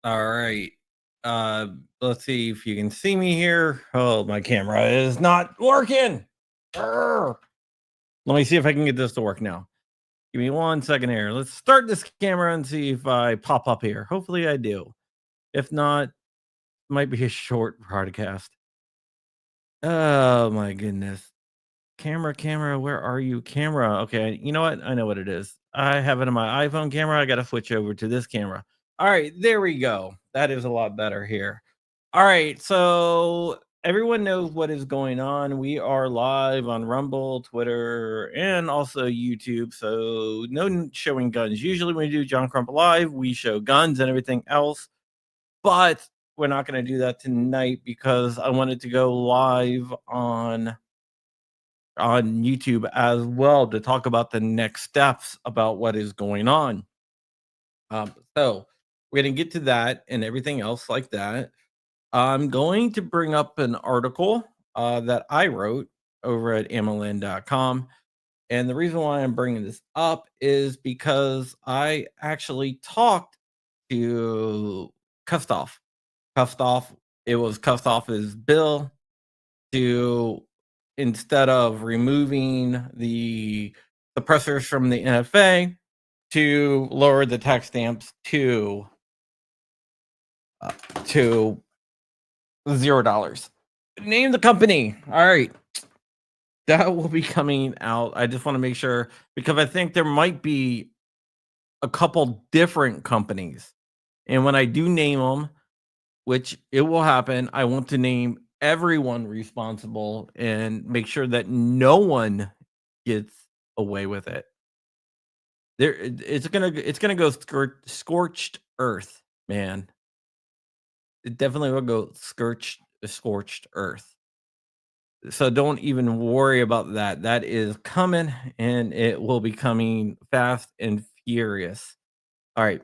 All right. Let's see if you can see me here. Oh, my camera is not working. Arr. Let me see if I can get this to work now. Give me 1 second here. Let's start this camera and see if I pop up here. Hopefully I do. If not, might be a short broadcast. Oh my goodness. Camera, where are you? Camera. Okay, you know what? I know what it is. I have it on my iPhone camera. I got to switch over to this camera. All right, there we go. That is a lot better here. All right, so everyone knows what is going on. We are live on Rumble, Twitter, and also YouTube. So no showing guns. Usually when we do John Crump Live, we show guns and everything else. But we're not going to do that tonight because I wanted to go live on YouTube as well to talk about the next steps about what is going on. So we're going to get to that and everything else like that. I'm going to bring up an article that I wrote over at ammoland.com. And the reason why I'm bringing this up is because I actually talked to Kustoff. It was Kustoff's bill to, instead of removing the suppressors from the NFA, to lower the tax stamps to $0. Name the company. All right. That will be coming out. I just want to make sure because I think there might be a couple different companies. And when I do name them, which it will happen, I want to name everyone responsible and make sure that no one gets away with it. It's gonna go scorched earth, man. It definitely will go scorched earth. So don't even worry about that. That is coming and it will be coming fast and furious. All right.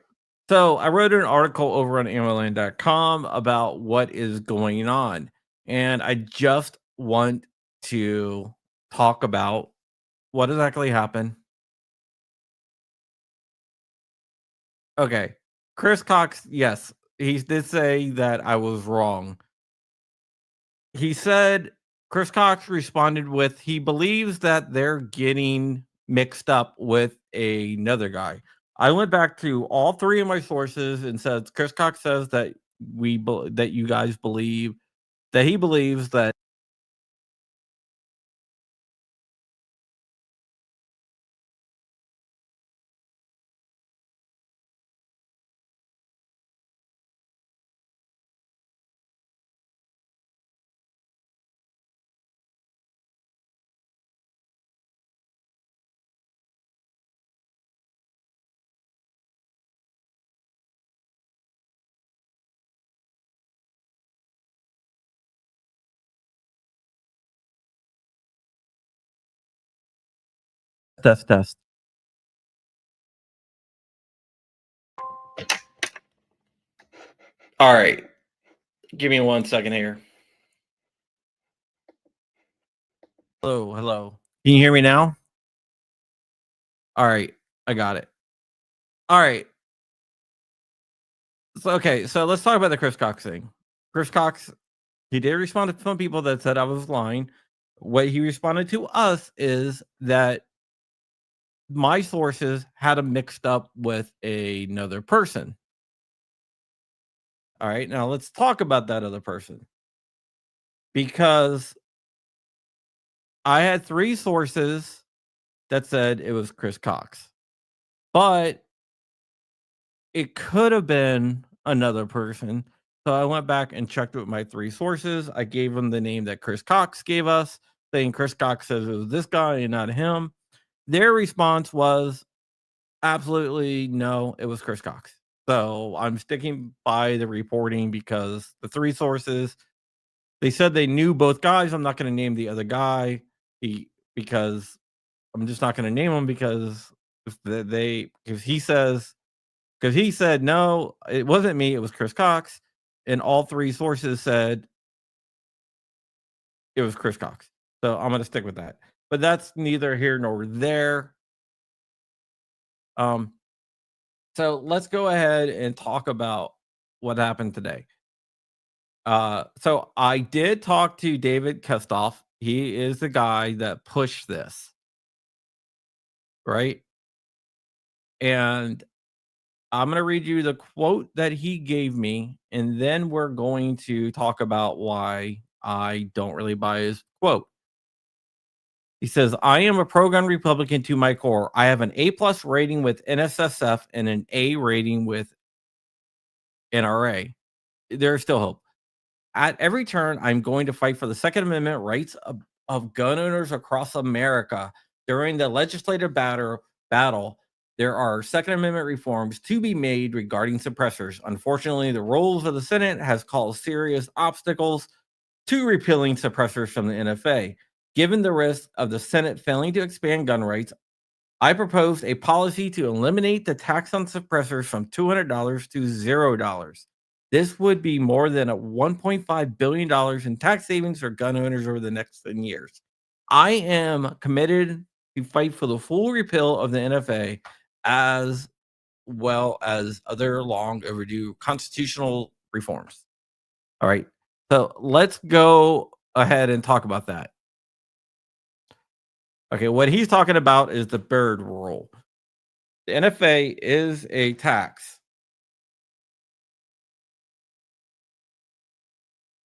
So I wrote an article over on ammoland.com about what is going on. And I just want to talk about what exactly happened. Okay. Chris Cox, yes, he did say that I was wrong. He said Chris Cox responded with he believes that they're getting mixed up with another guy. I went back to all three of my sources and said Chris Cox says that that you guys believe that he believes that test. All right. Give me 1 second here. Hello. Can you hear me now? All right. I got it. All right. So let's talk about the Chris Cox thing. Chris Cox, he did respond to some people that said I was lying. What he responded to us is that my sources had him mixed up with another person. All right, now let's talk about that other person because I had three sources that said it was Chris Cox. but it could have been another person. So I went back and checked with my 3 sources. I gave them the name that Chris Cox gave us, saying Chris Cox says it was this guy and not him. Their response was absolutely no, it was Chris Cox. So I'm sticking by the reporting because the 3 sources, they said they knew both guys. I'm not going to name the other guy because I'm just not going to name him because if he says because he said, "No, it wasn't me, it was Chris Cox," and all 3 sources said it was Chris Cox. So I'm gonna stick with that. But that's neither here nor there. Um, so let's go ahead and talk about what happened today. So I did talk to David Kustoff. He is the guy that pushed this, right? And I'm gonna read you the quote that he gave me, and then we're going to talk about why I don't really buy his quote. He says, I am a pro gun Republican to my core. I have an A plus rating with NSSF and an A rating with NRA. There's still hope. At every turn, I'm going to fight for the Second Amendment rights of gun owners across America. During the legislative battle, there are Second Amendment reforms to be made regarding suppressors. Unfortunately, the rules of the Senate has caused serious obstacles to repealing suppressors from the NFA. Given the risk of the Senate failing to expand gun rights, I proposed a policy to eliminate the tax on suppressors from $200 to $0. This would be more than a $1.5 billion in tax savings for gun owners over the next 10 years. I am committed to fight for the full repeal of the NFA as well as other long overdue constitutional reforms. All right. So let's go ahead and talk about that. Okay. What he's talking about is the bird rule. The NFA is a tax.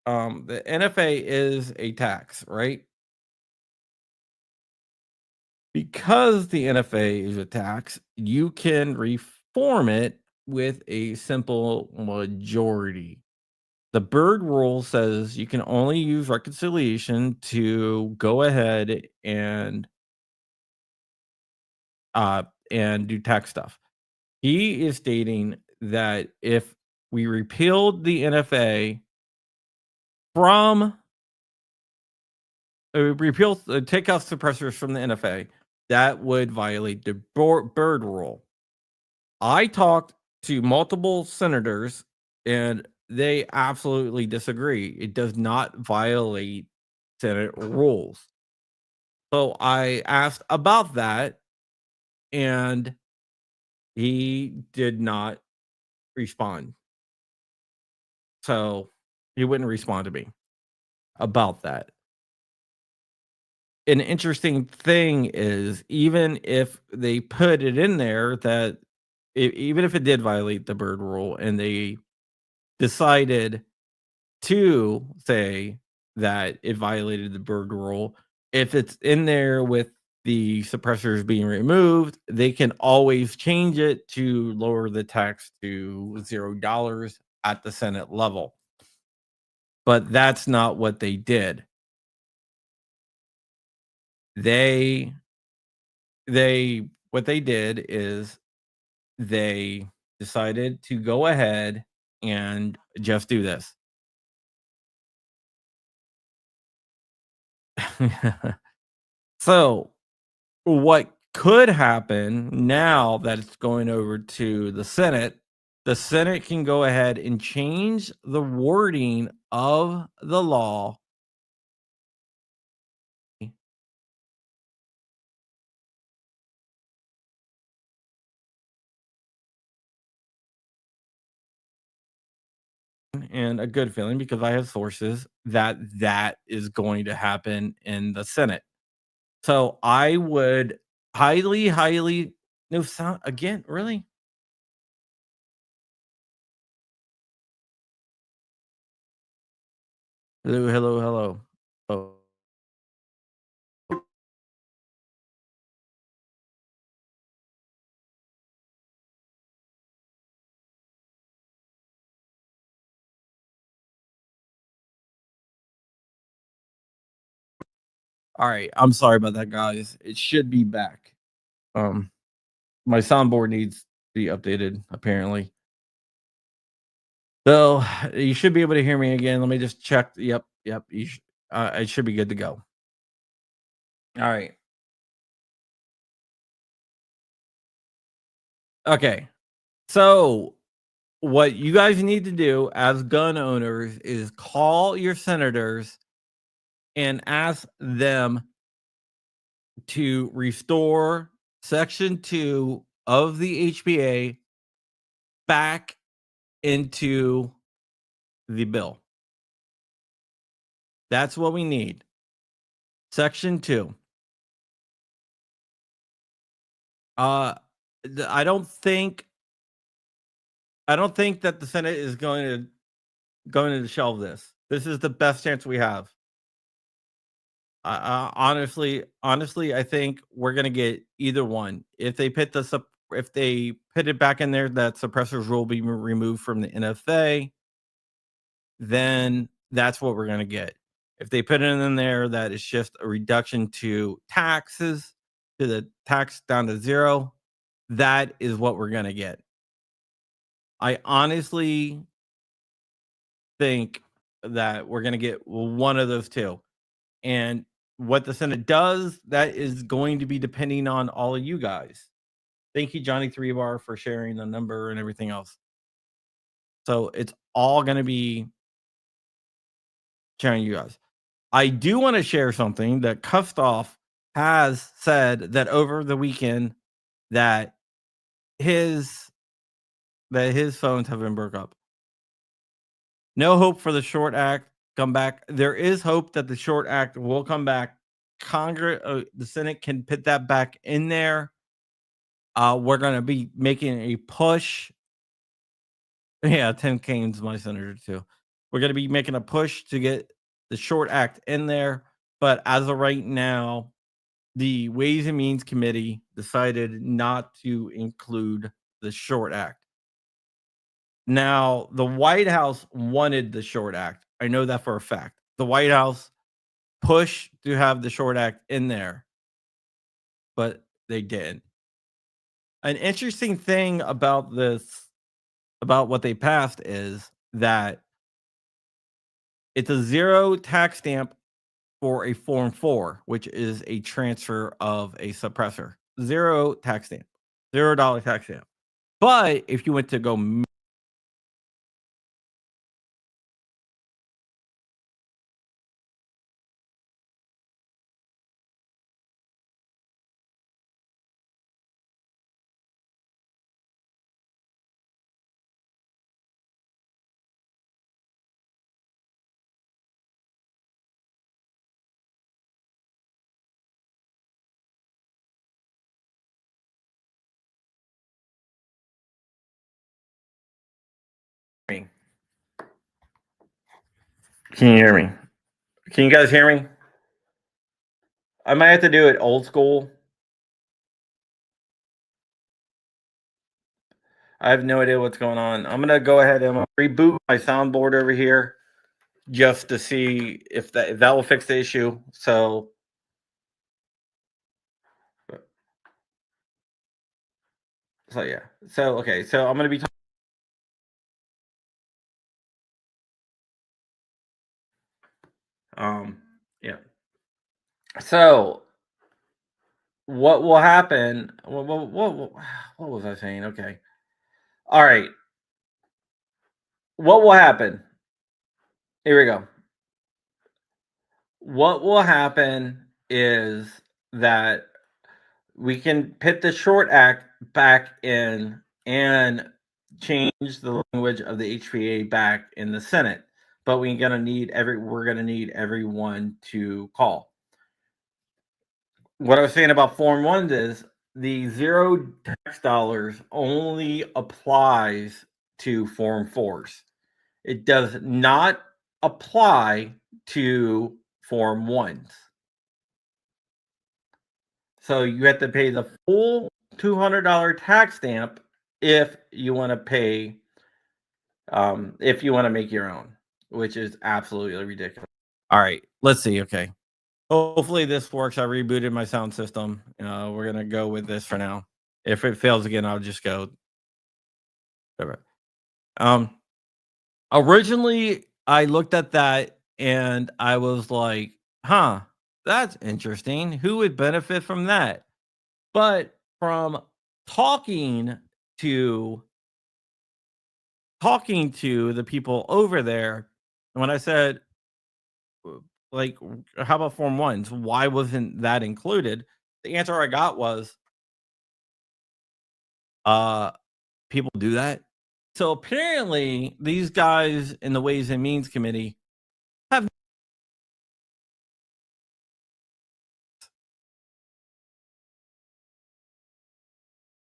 The NFA is a tax, right? Because the NFA is a tax, you can reform it with a simple majority. The Bird rule says you can only use reconciliation to go ahead uh and do tax stuff. He is stating that if we repealed the NFA from repeal take out suppressors from the NFA, that would violate the Bird rule. I talked to multiple senators and they absolutely disagree. It does not violate Senate rules. So I asked about that and he did not respond. So he wouldn't respond to me about that. An interesting thing is even if they put it in there that even if it did violate the Bird rule and they decided to say that it violated the Bird rule, if it's in there with the suppressors being removed, they can always change it to lower the tax to $0 at the Senate level. But that's not what they did. They what they did is they decided to go ahead and just do this. So, what could happen now that it's going over to the Senate can go ahead and change the wording of the law and a good feeling because I have sources that that is going to happen in the Senate. So I would highly no sound again, really? Hello, hello, hello. Oh. All right. I'm sorry about that, guys. It should be back. Um, my soundboard needs to be updated, apparently. So you should be able to hear me again. Let me just check. Yep. It should be good to go. All right. Okay. So what you guys need to do as gun owners is call your senators and ask them to restore Section 2 of the HPA back into the bill. That's what we need. Section 2. I don't think that the Senate is going to shelve this. This is the best chance we have. Honestly, I think we're gonna get either one. If they put it back in there that suppressors will be removed from the NFA, then that's what we're gonna get. If they put it in there that it's just a reduction to taxes, to the tax down to zero, that is what we're gonna get. I honestly think that we're gonna get one of those two. And what the Senate does, that is going to be depending on all of you guys. Thank you, Johnny 3 Bar, for sharing the number and everything else. So it's all going to be sharing you guys. I do want to share something that Kustoff has said that over the weekend that his phones have been broke up. No hope for the short act come back. There is hope that the short act will come back. Congress, the Senate can put that back in there. We're going to be making a push. Yeah, Tim Kaine's my senator too. We're going to be making a push to get the short act in there. But as of right now, the Ways and Means Committee decided not to include the short act. Now, the White House wanted the short act. I know that for a fact. The White House pushed to have the short act in there, but they didn't. An interesting thing about about what they passed is that it's a zero tax stamp for a Form 4, which is a transfer of a suppressor. Zero tax stamp, $0 tax stamp. But if you went to go Can you hear me? Can you guys hear me? I might have to do it old school. I have no idea what's going on. I'm gonna go ahead and reboot my soundboard over here just to see if that will fix the issue. So yeah. So okay. So I'm gonna be yeah. So what will happen? What was I saying? Okay. All right. What will happen? Here we go. What will happen is that we can put the short act back in and change the language of the HPA back in the Senate, but we're gonna need everyone to call. What I was saying about Form 1 is the zero tax dollars only applies to Form 4s. It does not apply to Form 1s. So you have to pay the full $200 tax stamp if you want to pay, if you want to make your own, which is absolutely ridiculous. All right, let's see. Okay. Hopefully this works. I rebooted my sound system. We're gonna go with this for now. If it fails again, I'll just go. Whatever. Um, Originally, I looked at that and I was like, "Huh, that's interesting. Who would benefit from that?" But from talking to the people over there, when I said, like, how about Form 1s? Why wasn't that included? The answer I got was, uh, people do that. So apparently, these guys in the Ways and Means Committee have,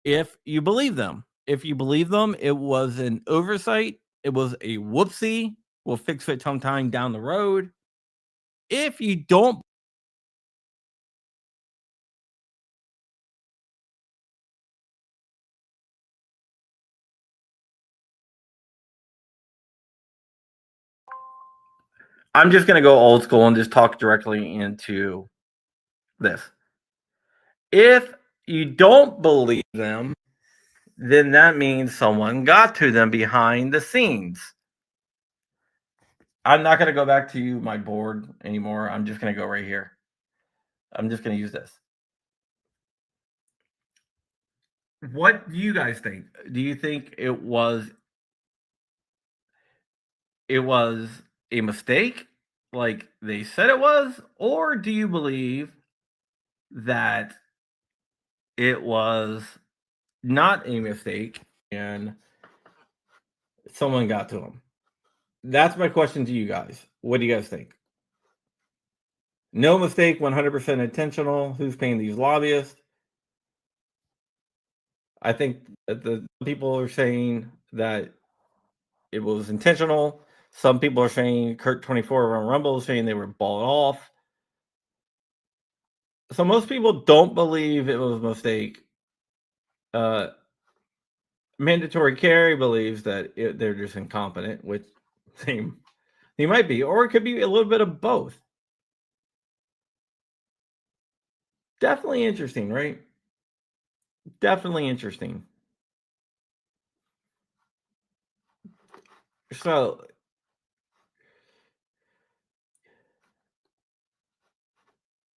if you believe them, it was an oversight. It was a whoopsie. We'll fix it sometime down the road. If you don't, I'm just going to go old school and just talk directly into this. If you don't believe them, then that means someone got to them behind the scenes. I'm not going to go back to my board anymore. I'm just going to go right here. I'm just going to use this. What do you guys think? Do you think it was a mistake like they said it was, or do you believe that it was not a mistake and someone got to them? That's my question to you guys. What do you guys think? No mistake, 100% intentional. Who's paying these lobbyists? I think that the people are saying that it was intentional. Some people are saying Kurt24 on Rumble is saying they were bought off. So most people don't believe it was a mistake. Mandatory carry believes that they're just incompetent, which they might be, or it could be a little bit of both. Definitely interesting, right? Definitely interesting. So,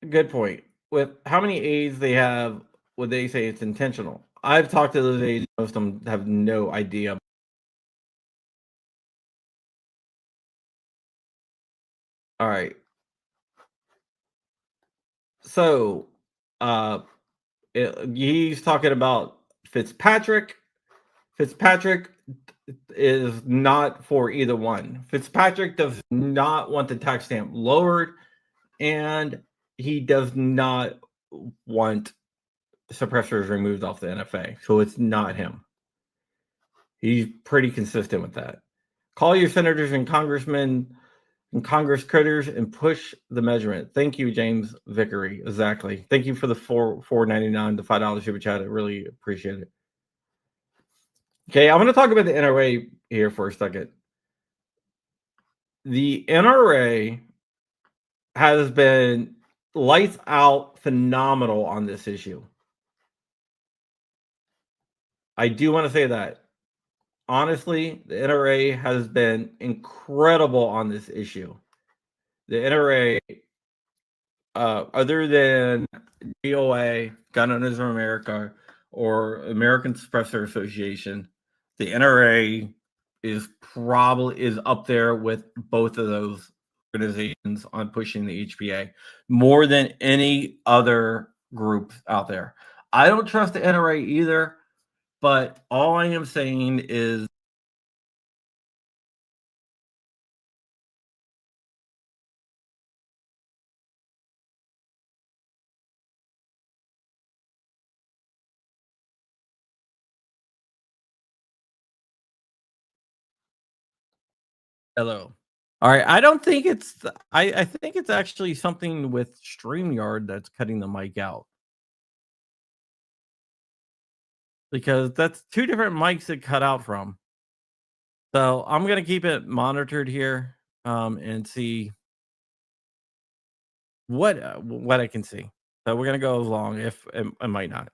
good point. With how many aides they have, would they say it's intentional? I've talked to those aides, most of them have no idea. All right. So, he's talking about Fitzpatrick. Fitzpatrick is not for either one. Fitzpatrick does not want the tax stamp lowered, and he does not want suppressors removed off the NFA. So it's not him. He's pretty consistent with that. Call your senators and congressmen and Congress critters and push the measurement. Thank you, James Vickery. Exactly. Thank you for the $4.99, the $5 super chat. I really appreciate it. Okay, I'm going to talk about the NRA here for a second. The NRA has been lights out phenomenal on this issue. I do want to say that. Honestly, the NRA has been incredible on this issue. The NRA, other than GOA, Gun Owners of America, or American Suppressor Association, the NRA is up there with both of those organizations on pushing the HPA more than any other group out there. I don't trust the NRA either, but all I am saying is hello. All right. I don't think it's I think it's actually something with StreamYard that's cutting the mic out. Because that's two different mics that cut out from. So I'm gonna keep it monitored here and see what I can see. So we're gonna go along if it might not.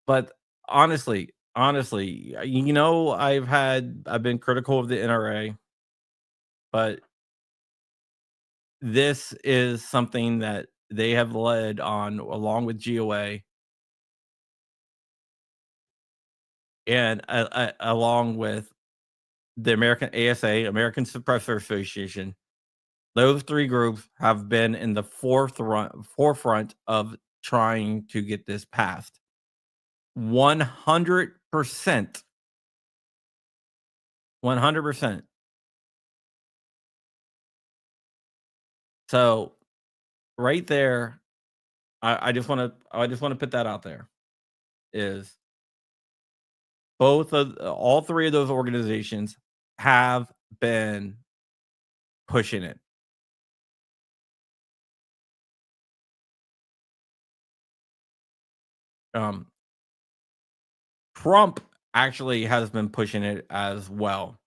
But honestly, I've been critical of the NRA, but this is something that they have led on along with GOA and along with the American ASA, American Suppressor Association. Those 3 groups have been in the forefront of trying to get this passed. 100%. 100%. So, right there, I just wanna put that out there, is all 3 of those organizations have been pushing it. Um, Trump actually has been pushing it as well.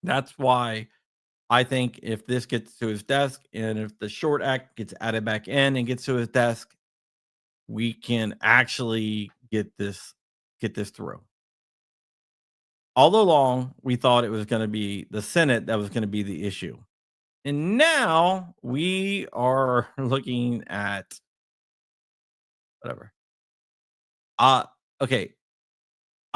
That's why I think if this gets to his desk and if the short act gets added back in and gets to his desk, we can actually get this through. All along, we thought it was going to be the Senate that was going to be the issue. And now we are looking at whatever. Uh okay.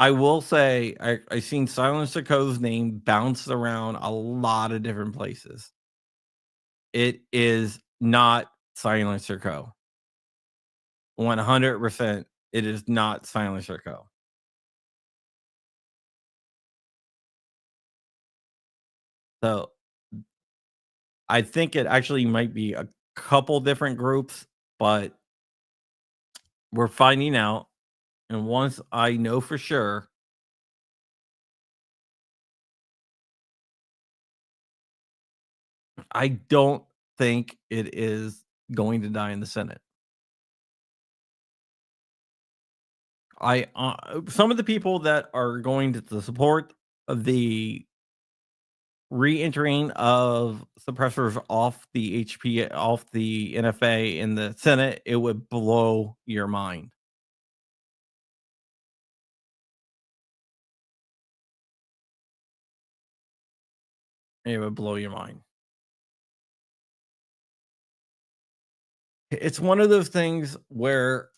I will say I seen Silence Co's name bounced around a lot of different places. It is not Silencer Co. 100%, it is not Silencer Co. So, I think it actually might be a couple different groups, but we're finding out, and once I know for sure, I don't think it is going to die in the Senate. Some of the people that are going to support the re-entering of suppressors off the off the NFA in the Senate, it would blow your mind. It would blow your mind. It's one of those things where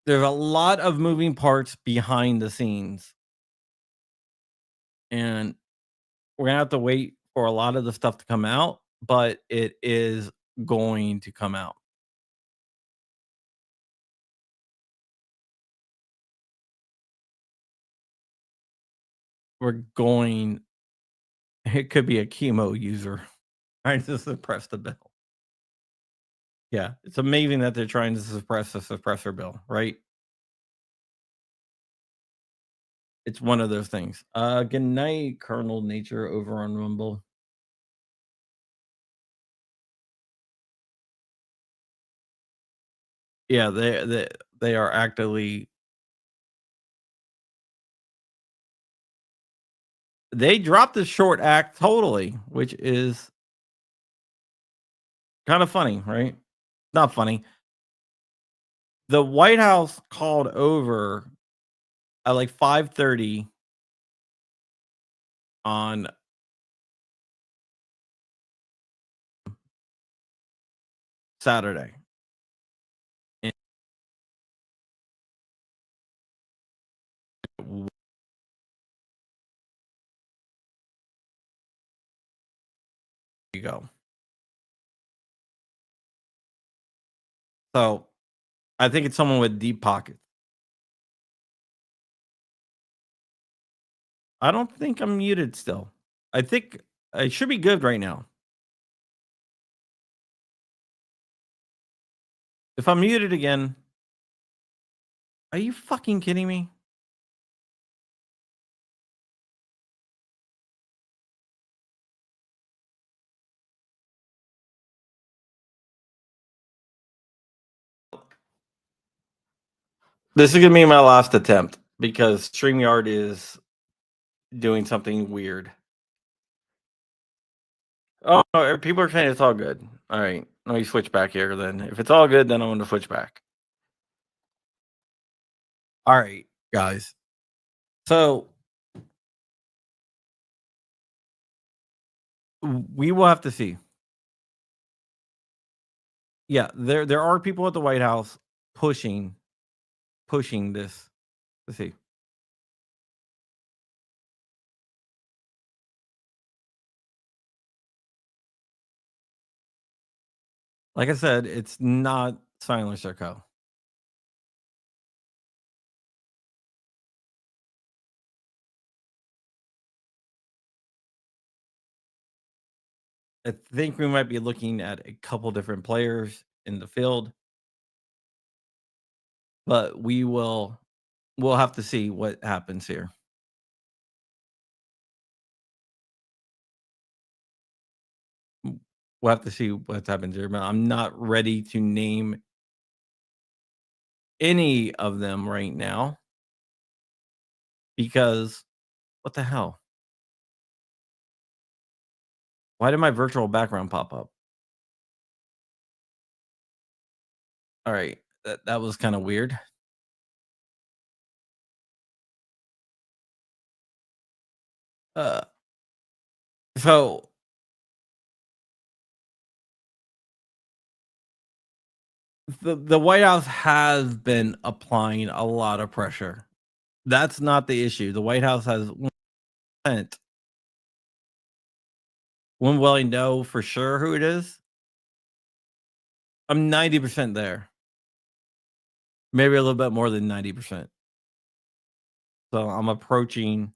there's a lot of moving parts behind the scenes, and we're gonna have to wait for a lot of the stuff to come out, but it is going to come out. We're going It could be a chemo user trying to suppress the bill. Yeah, it's amazing that they're trying to suppress the suppressor bill, right? It's one of those things. Good night, Colonel Nature over on Rumble. Yeah, they are actively they dropped the short act totally, which is kind of funny, right? Not funny. The White House called over at like 5:30 on Saturday. And there you go. So I think it's someone with deep pockets. I don't think I'm muted still. I think I should be good right now. If I'm muted again, are you fucking kidding me? This is gonna be my last attempt because StreamYard is doing something weird. Oh, people are saying it's all good. All right, let me switch back here then. If it's all good, then I'm going to switch back. All right, guys. So we will have to see. Yeah, there are people at the White House pushing this. Let's see. Like I said, it's not Silencer Co. I think we might be looking at a couple different players in the field, but we'll have to see what happens here. We'll have to see what happens here. But I'm not ready to name any of them right now because what the hell? Why did my virtual background pop up? All right, that was kind of weird. Uh, so the White House has been applying a lot of pressure. That's not the issue. The White House has 100%. When will I know for sure who it is? I'm 90% there. Maybe a little bit more than 90%. So I'm approaching.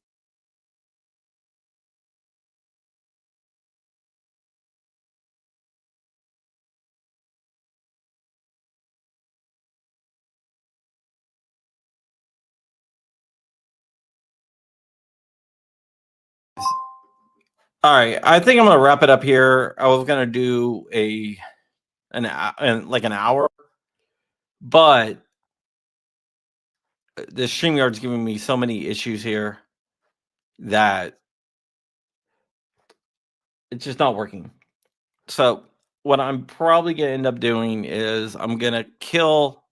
All right, I think I'm gonna wrap it up here. I was gonna do like an hour, but the StreamYard's giving me so many issues here that it's just not working. So what I'm probably gonna end up doing is I'm gonna kill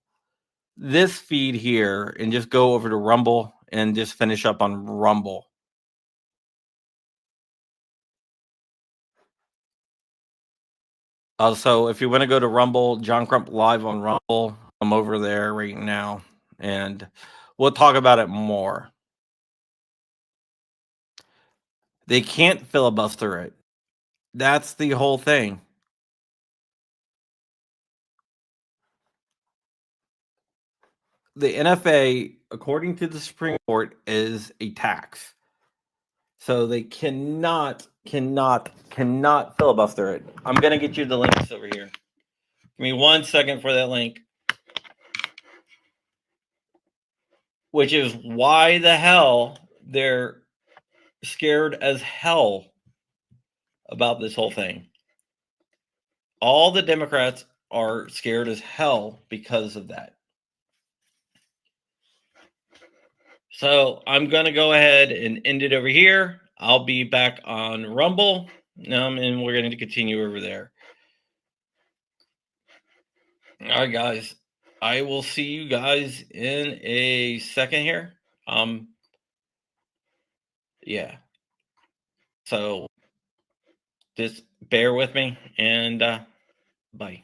this feed here and just go over to Rumble and just finish up on Rumble. Also, if you want to go to Rumble, John Crump live on Rumble, I'm over there right now, and we'll talk about it more. They can't filibuster it. That's the whole thing. The NFA, according to the Supreme Court, is a tax. So they cannot filibuster it. I'm going to get you the links over here. Give me 1 second for that link. Which is why the hell they're scared as hell about this whole thing. All the Democrats are scared as hell because of that. So I'm going to go ahead and end it over here. I'll be back on Rumble, and we're going to continue over there. All right, guys. I will see you guys in a second here. Yeah. So just bear with me, and bye.